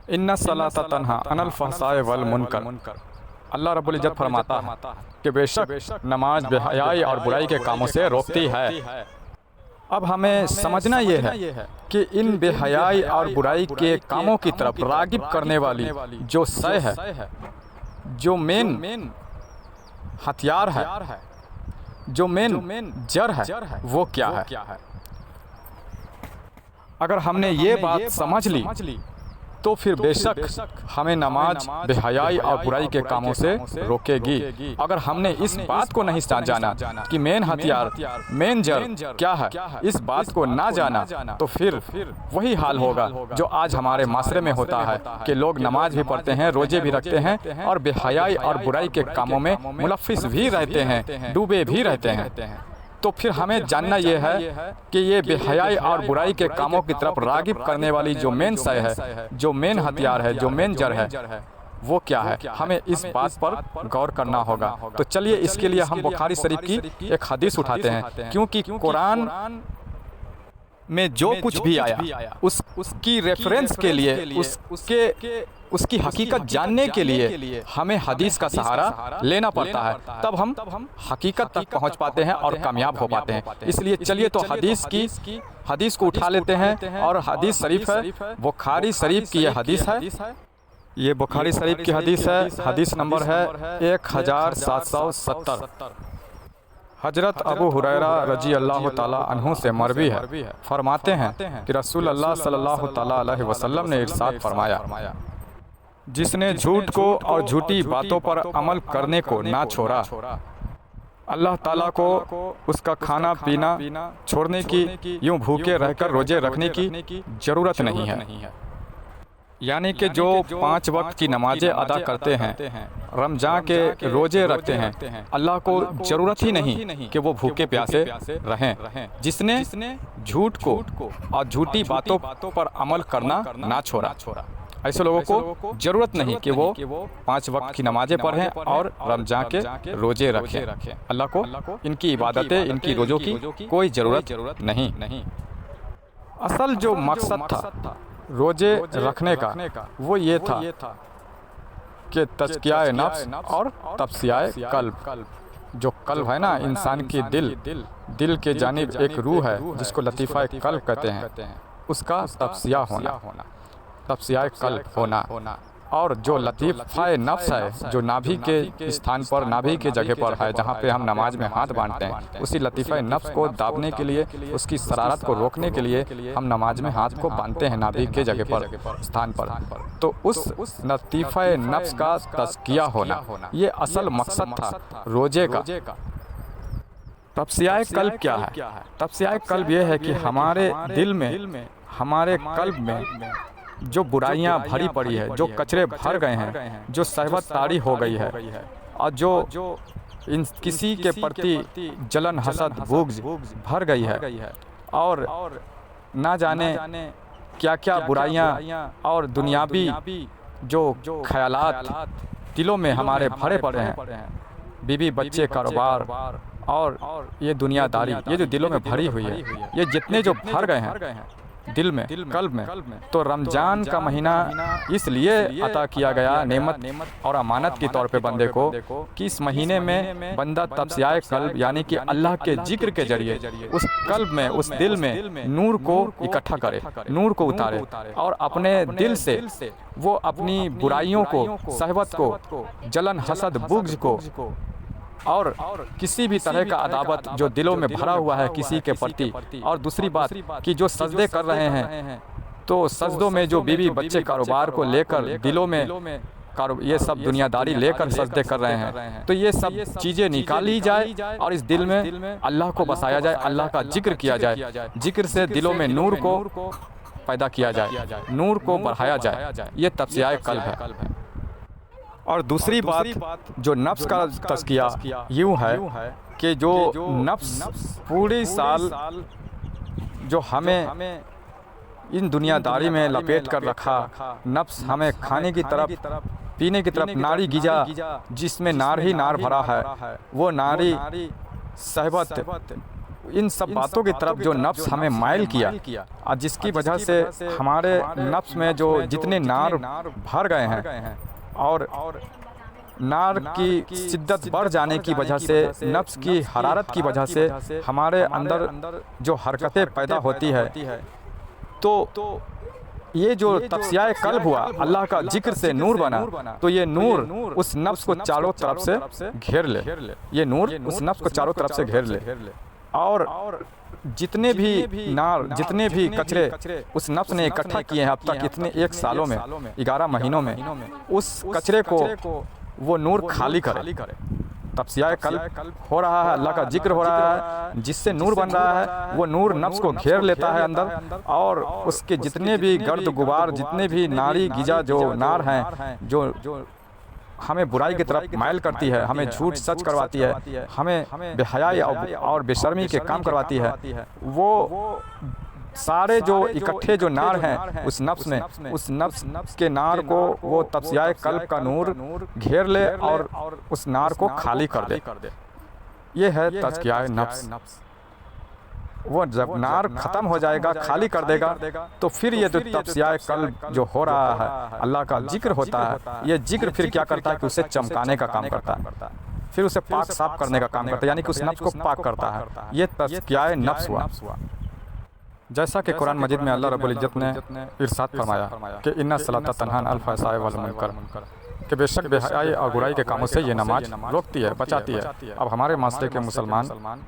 इन्ना सलाता तन्हा अनल फहशाए वल मुनकर। अल्लाह रब्बुल इज़्ज़त फरमाता है कि बेशक नमाज बेहयाई और बुराई के कामों से रोकती है। अब हमें समझना ये है कि इन बेहयाई और बुराई के कामों की तरफ रागिब करने वाली जो शय है, जो मेन हथियार है, जो मेन जड़ है, वो क्या है। अगर हमने ये बात समझ ली तो फिर बेशक हमें नमाज बेहयाई और बुराई के कामों से रोकेगी। अगर हमने इस बात को नहीं जाना कि मेन हथियार, मेन जड़ क्या है, इस बात को ना जाना, तो फिर वही हाल होगा जो आज हमारे माशरे में होता है कि लोग नमाज भी पढ़ते हैं, रोजे भी रखते हैं और बेहयाई और बुराई के कामों में मुलफ़िस भी रहते हैं, डूबे भी रहते हैं। तो फिर हमें जानना यह है कि ये बेहयाई और बुराई के कामों की तरफ रागिब करने वाली जो मेन शय है, जो मेन हथियार है, जो मेन जड़ है, वो क्या है। हमें इस बात पर गौर करना होगा। तो चलिए इसके लिए हम बुखारी शरीफ की एक हदीस उठाते हैं, क्योंकि कुरान में जो कुछ भी आया उसकी रेफरेंस के लिए, उसकी हकीकत जानने के लिए हमें हदीस का सहारा लेना पड़ता है, तब हम हकीकत तक पहुंच पाते हैं और कामयाब हो पाते हैं। इसलिए चलिए तो हदीस को उठा लेते हैं। और हदीस शरीफ है बुखारी शरीफ की, ये हदीस है, ये बुखारी शरीफ की हदीस है। हदीस नंबर है 1770। हजरत अबू हुरैरा रजी अल्लाह ताला अन्हु से मरवी है, फरमाते हैं कि रसूल अल्लाह सल्लल्लाहु ताला अलैहि वसल्लम ने इरशाद फरमाया, जिसने झूठ को और झूठी बातों पर अमल करने को ना छोड़ा, अल्लाह ताला को उसका खाना पीना छोड़ने की, यूं भूखे रहकर रोजे रखने की ज़रूरत नहीं है। यानी कि जो 5 वक्त की नमाजें अदा करते हैं, रमज़ान के रोजे रखते हैं, अल्लाह को ज़रूरत ही नहीं कि वो भूखे प्यासे रहें। जिसने झूठ को और झूठी बातों पर अमल करना ना छोड़ा, ऐसे लोगों को ज़रूरत नहीं कि वो 5 वक्त की नमाजें पढ़ें और रमज़ान के रोजे रखें। अल्लाह को इनकी इबादतें, इनकी रोज़ों की कोई ज़रूरत नहीं। असल जो मकसद था रोजे रखने का, वो ये था कि तज़कियाए नफ्स और तब्सियाए कल्ब। जो कल्ब है ना, इंसान की दिल के जानिब एक रूह है जिसको लतीफ़ा कल्ब कहते हैं, उसका तब्सिया होना, तब्सियाए कल्ब होना। और जो लतीफ़ा नफ्स है, जो नाभि के स्थान पर, नाभि के जगह पर है जहाँ पे हम नमाज में हाथ बांधते हैं, उसी लतीफ़ा नफ्स को दाबने के लिए, उसकी शरारत को रोकने के लिए हम नमाज में हाथ को बांधते हैं नाभि के जगह पर, स्थान पर। तो उस लतीफ़ा नफ्स का तज़किया होना, ये असल मकसद था रोजे का। तब्सियाए कल्ब क्या है? तब्सियाए कल्ब ये है कि हमारे दिल में, हमारे कल्ब में जो बुराइयां भरी पड़ी है, जो कचरे भर गए हैं, जो सहवत तारी हो गई है, और जो किसी के प्रति जलन, हसद, बुग़्ज़ भर गई है, और ना जाने क्या क्या बुराइयां और दुनियावी जो ख्यालात दिलों में हमारे भरे पड़े हैं, बीवी बच्चे, कारोबार और ये दुनियादारी, ये जो दिलों में भरी हुई है, ये जितने जो भर गए हैं दिल में, कल्ब में, तो रमज़ान का महीना इसलिए अता किया गया नेमत और अमानत के तौर पे बंदे को, कि इस महीने में बंदा तब्सियाए कल्ब यानी कि अल्लाह के जिक्र के जरिए उस कल्ब में, उस दिल में नूर को इकट्ठा करे, नूर को उतारे, और अपने दिल से वो अपनी बुराइयों को, सहवत को, जलन, हसद, बुग़्ज़ को और किसी भी तरह का अदावत जो दिलों में भरा हुआ है किसी के प्रति। और दूसरी बात कि जो सजदे कर रहे हैं, तो सजदों में जो बीवी बच्चे, कारोबार को लेकर दिलों में ये सब दुनियादारी लेकर सजदे कर रहे हैं, तो ये सब चीज़ें निकाली जाए और इस दिल में अल्लाह को बसाया जाए, अल्लाह का जिक्र किया जाए, जिक्र से दिलों में नूर को पैदा किया जाए, नूर को बढ़ाया जाए। ये तब्सियाए कल्ब है। और दूसरी बात, जो नफ्स का तज़किया यूँ है कि जो नफ्स पूरी साल जो हमें इन दुनियादारी में लपेट कर रखा, नफ्स हमें खाने की तरफ, पीने की तरफ, नारी गिजा जिसमें नार ही नार भरा है, वो नारी सहबत इन सब बातों की तरफ जो नफ्स हमें माइल किया और जिसकी वजह से हमारे नफ्स में जो जितने नार भर गए हैं और नार की शिद्दत बढ़ जाने की वजह से, नफ्स की हरारत की वजह से हमारे अंदर जो हरकतें पैदा होती है, तो ये जो तपस्याए कल्ब हुआ, अल्लाह का जिक्र से नूर बना, तो ये नूर उस नफ्स को चारों तरफ से घेर ले, ये नूर उस नफ्स को चारों तरफ से घेर ले। और जितने भी नार, जितने भी कचरे उस नफ्स ने इकट्ठा किए हैं अब तक इतने 1 सालों में, 11 महीनों में, उस कचरे को वो नूर खाली करे। तपस्याए कल्ब हो रहा है, अल्लाह का जिक्र हो रहा है, जिससे नूर बन रहा है। वो नूर नफ्स को घेर लेता है अंदर, और उसके जितने भी गर्द गुबार, जितने भी नारी गिजा जो नार हैं, जो हमें बुराई की तरफ माइल करती है, हमें झूठ सच करवाती है, हमें बेहयाई और बेशर्मी के काम करवाती है, वो सारे जो इकट्ठे जो नार हैं उस नफ्स में, उस नफ्स के नार को वो तपस्याए कल्ब का नूर घेर ले और उस नार को खाली कर दे। ये है तज़कियाए नफ्स। वो जब नार ख़त्म हो जाएगा, खाली कर देगा, तो फिर ये जो तपस्याए कल्ब जो हो रहा है, अल्लाह का जिक्र होता है, ये जिक्र फिर क्या करता है कि उसे चमकाने का काम करता है, फिर उसे पाक साफ करने का काम करता है, यानी कि उस नफ्स को पाक करता है। ये तज़कियाए नफ्स हुआ। जैसा कि कुरान मजीद में अल्लाह रब्बुल इज़्ज़त ने इरशाद फरमाया कि इन्ना सलाता तन्हा अनिल फ़हशाइ वल मुनकर, कि बेशक बेहयाई और बुराई के कामों से ये नमाज रोकती है, बचाती है। अब हमारे माशरे के मुसलमान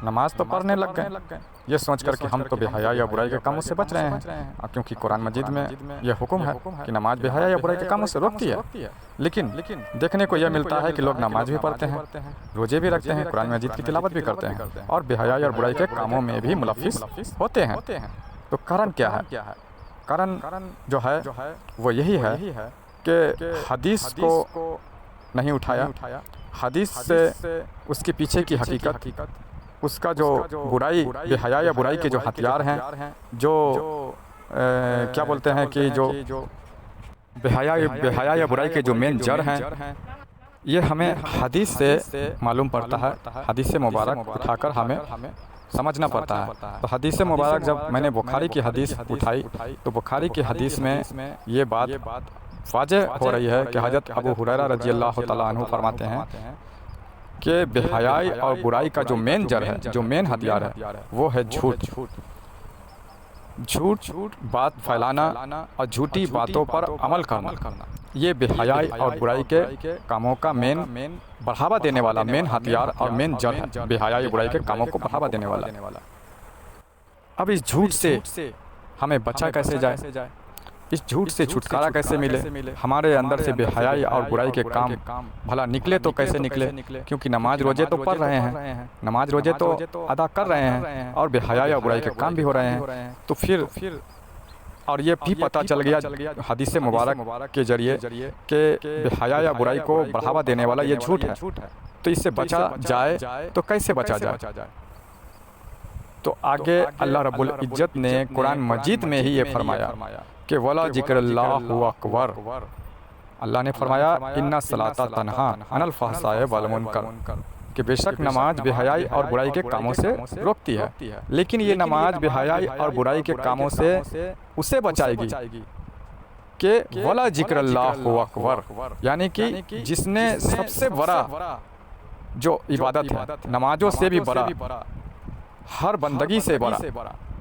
नमाज तो पढ़ने लग गए, ये सोच कर कि हम तो बेहयाई और बुराई के कामों से बच रहे हैं, क्योंकि कुरान मजीद में यह हुक्म है कि नमाज बेहयाई और बुराई के कामों से रोकती है। लेकिन देखने को यह मिलता है कि लोग नमाज भी पढ़ते हैं, रोजे भी रखते हैं, कुरान मजीद की तिलावत भी करते हैं, और बेहयाई और बुराई के कामों में भी मुलव्विस होते हैं। तो कारण क्या है? कारण जो है वो यही है कि हदीस को नहीं उठाया, हदीस से उसके पीछे की हकीकत, उसका जो बुराई, बेहया या बुराई के जो हथियार हैं, जो क्या बोलते हैं कि जो बेहया या बुराई के जो मेन जड़ हैं, ये हमें हदीस से मालूम पड़ता है। हदीस मुबारक उठाकर हमें समझना पड़ता है। तो हदीस मुबारक जब मैंने बुखारी की हदीस उठाई, तो बुखारी की हदीस में ये बात वाज़ेह हो रही है कि हज़रत अबू हुरैरा रज़ियल्लाहु तआला अन्हु फरमाते हैं कि बेहयाई और बुराई का जो मेन जड़ है, जो मेन हथियार है, वो है झूठ। झूठ बात फैलाना और झूठी बातों पर अमल करना, ये बेहयाई और बुराई के कामों का मेन बढ़ावा देने वाला मेन हथियार और मेन जड़ है। बेहयाई बुराई के कामों को बढ़ावा देने वाला। अब इस झूठ से हमें बचा कैसे जाए, इस झूठ से छुटकारा कैसे मिले, हमारे अंदर से बेहयाई और बुराई के काम भला निकले तो कैसे निकले? क्योंकि नमाज रोजे तो पढ़ रहे हैं, नमाज रोजे तो अदा कर रहे हैं, और बेहयाई और बुराई के काम भी हो रहे हैं। तो फिर और ये भी पता चल गया हदीस मुबारक के जरिए कि बेहयाई या बुराई को बढ़ावा देने वाला ये झूठ है। तो इससे बचा जाए तो कैसे बचा जाए? तो आगे अल्लाह रब्बुल इज़्ज़त ने कुरान मजीद में ही ये फरमाया कि वला ज़िक्रुल्लाहु अकबर। अल्लाह ने फरमाया इन्ना सलाता तन्हा अनिल फ़हशाइ वल मुनकर, कि बेशक नमाज बेहयाई और बुराई के कामों से रोकती है, लेकिन ये नमाज बेहयाई और बुराई के कामों से उसे बचाएगी कि वला ज़िक्रुल्लाहु अकबर, यानी कि जिसने सबसे बड़ा जो इबादत है, नमाजों से भी बड़ा, हर बंदगी से बड़ा,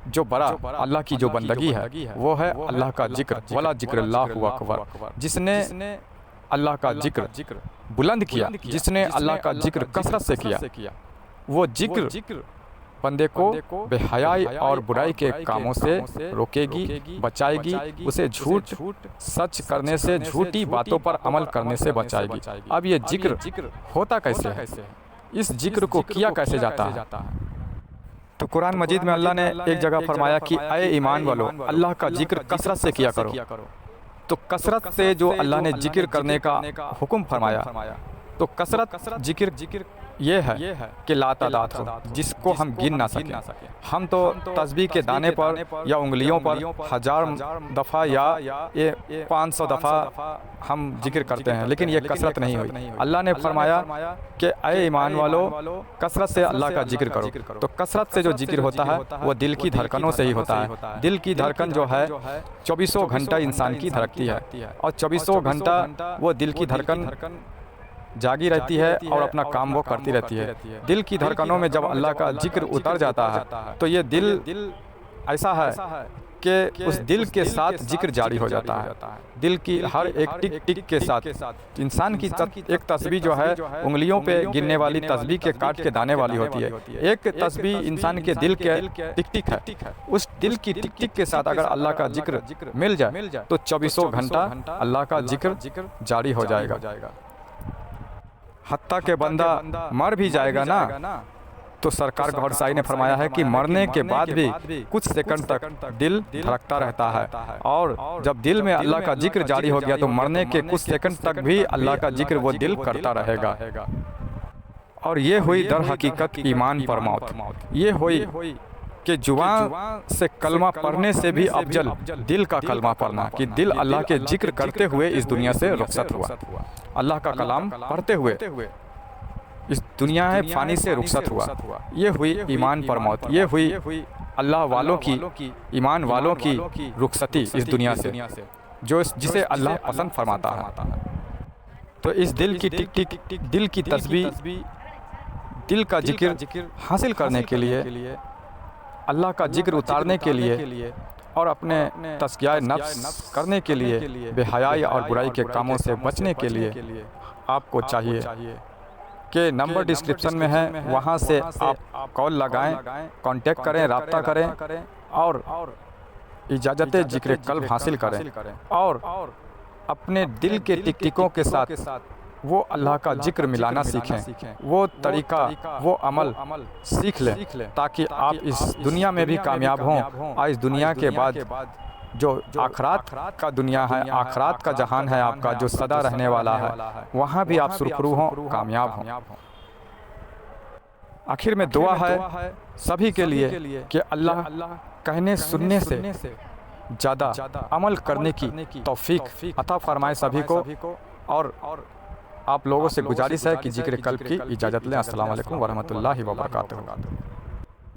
जो बड़ा अल्लाह की जो बंदगी है वो है अल्लाह का जिक्र। वला ज़िक्रुल्लाहु अकबर, जिसने अल्लाह का जिक्र बुलंद किया, जिसने अल्लाह का जिक्र कसरत से किया, वो जिक्र बंदे को बेहयाई और बुराई के कामों से रोकेगी, बचाएगी, उसे झूठ सच करने से, झूठी बातों पर अमल करने से बचाएगी। अब ये जिक्र होता कैसे है, इस जिक्र को किया कैसे जाता है? तो कुरान मजीद में अल्लाह ने एक जगह फरमाया कि अय ईमान वालो, अल्लाह का जिक्र कसरत से किया करो। तो कसरत से जो अल्लाह ने जिक्र करने का हुक्म फरमाया, तो कसरत जिक्र ये है कि लातादात हो, जिसको हम गिन ना सकें। हम तो तस्बीह के दाने पर या उंगलियों पर 1000 दफ़ा या 500 दफ़ा हम जिक्र करते हैं, लेकिन ये कसरत नहीं हुई। अल्लाह ने फरमाया कि ऐ ईमान वालो, कसरत से अल्लाह का जिक्र करो। तो कसरत से जो जिक्र होता है वो दिल की धड़कनों से ही होता है। दिल की धड़कन जो है 24 घंटा इंसान की धड़कती है, और 24 घंटा वो दिल की धड़कन जागी रहती है और अपना काम वो करती रहती है। दिल की धड़कनों में जब अल्लाह का जिक्र उतर जाता है तो ये दिल ऐसा है कि उस दिल के साथ जिक्र जारी हो जाता है। दिल की हर एक टिक टिक के साथ इंसान की एक तस्बीह जो है उंगलियों पे गिनने वाली तस्बीह के काट के दाने वाली होती है। एक तस्बीह इंसान के दिल के टिक टिक है। उस दिल की टिक टिक के साथ अगर अल्लाह का जिक्र मिल जाए तो 24 घंटा अल्लाह का जिक्र जारी हो जाएगा। हत्ता के बंदा मर भी जाएगा ना, तो सरकार गौहर शाही ने फरमाया है कि मरने के बाद भी कुछ सेकंड तक दिल धड़कता रहता है, और जब दिल में अल्लाह का जिक्र जारी हो गया तो मरने के कुछ सेकंड तक भी अल्लाह का जिक्र वो दिल करता रहेगा। और ये हुई दर हकीकत ईमान पर मौत। ये हुई कि जुबान से कलमा पढ़ने से भी अफजल दिल का कलमा पढ़ना, कि दिल अल्लाह के जिक्र करते हुए इस दुनिया से रुखसत हुआ, अल्लाह का कलाम पढ़ते हुए इस दुनिया है फानी से रुखसत हुआ। ये हुई ईमान पर मौत। ये हुई अल्लाह वालों की, ईमान वालों की रुखसती इस दुनिया से, जो जिसे अल्लाह पसंद फरमाता है। तो इस दिल की टिक टिक, दिल की तस्बीह, दिल का जिक्र हासिल करने के लिए, अल्लाह का जिक्र उतारने के लिए और अपने तज़किया नफ्स करने के लिए, बेहयाई और बुराई के कामों से बचने के लिए आपको चाहिए कि नंबर डिस्क्रिप्शन में है, वहाँ से आप कॉल लगाएं, कांटेक्ट करें, राब्ता करें और इजाज़त जिक्र कल्ब हासिल करें, और अपने दिल के टिक टिकों के साथ वो अल्लाह का जिक्र मिलाना सीखें। वो तरीका, वो अमल सीख लें, ताकि आप इस दुनिया में भी कामयाब हों, और इस दुनिया के बाद जो आखरात का दुनिया है, आखरात का जहान है आपका, जो सदा रहने वाला है, वहाँ भी आप सुरखरू हों, कामयाब हों। आखिर में दुआ है सभी के लिए कि अल्लाह कहने सुनने से ज़्यादा अमल करने की तौफीक अता फरमाए सभी को। और आप लोगों से गुजारिश है कि जिक्र कल्ब की इजाज़त लें। अस्सलाम वालेकुम वरहमतुल्लाहि वबरकातुहू।